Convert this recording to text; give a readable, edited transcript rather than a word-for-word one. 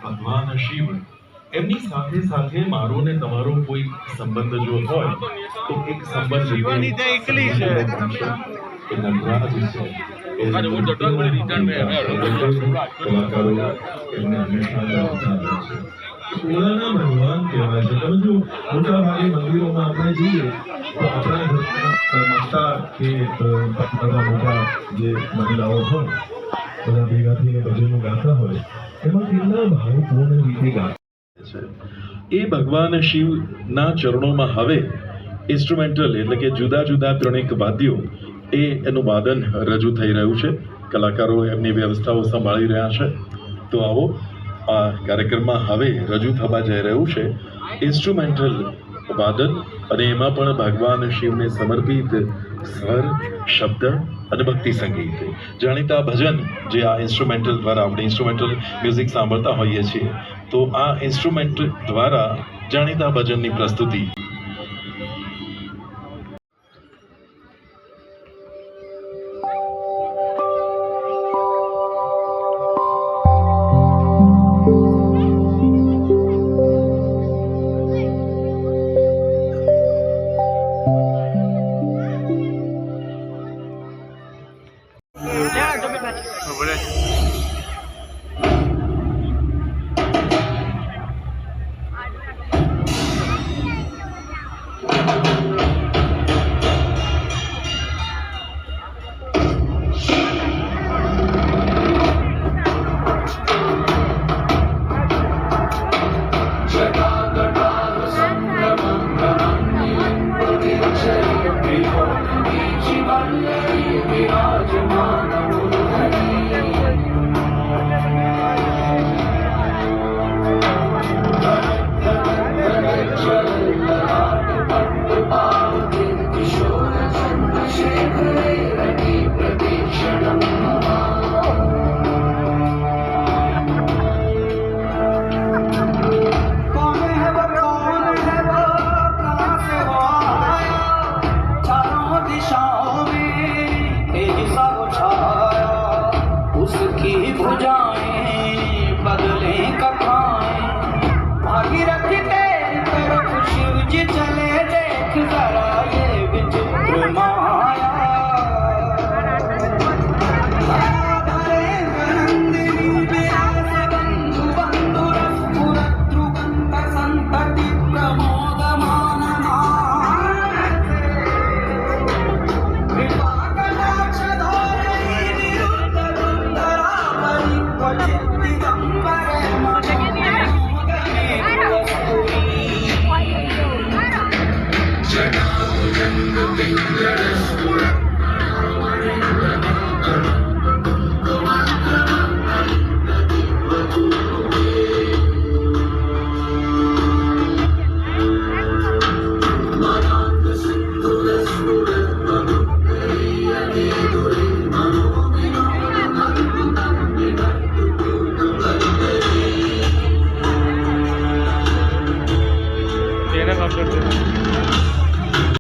ભગવાન શિવ એમની સાથે સાથે મારો ને તમારો કોઈ સંબંધ જો હોય તો એક સંબંધ એકલી છે નટરાજ છે કલાકારો એમને હંમેશા ઓળાના ભગવાન કહેવાય છે. તમે જો મોટા ભાગે મંદિરોમાં આપણે જઈએ તો આપણા માતા કે બધા મોટા જે મહિલાઓ હોય બધા ભેગા થઈને ભજનો ગાતા હોય એમાં કેટલા ભાવપૂર્ણ રીતે ગાતા છે. એ ભગવાન શિવના ચરણોમાં હવે ઇન્સ્ટ્રુમેન્ટલ એટલે કે જુદા જુદા ત્રણેક વાદ્યો એનું વાદન રજૂ થઈ રહ્યું છે. કલાકારો એમની વ્યવસ્થાઓ સંભાળી રહ્યા છે. તો આવો આ કાર્યક્રમમાં હવે રજૂ થવા જઈ રહ્યું છે ઇન્સ્ટ્રુમેન્ટલ વાદન અને એમાં પણ ભગવાન શિવને સમર્પિત સ્વર, શબ્દ અને ભક્તિ સંગીત. જાણીતા ભજન જે આ ઇન્સ્ટ્રુમેન્ટલ દ્વારા આપણે ઇન્સ્ટ્રુમેન્ટલ મ્યુઝિક સાંભળતા હોઈએ છીએ તો આ ઇન્સ્ટ્રુમેન્ટ દ્વારા જાણીતા ભજનની પ્રસ્તુતિ. काम करते हैं।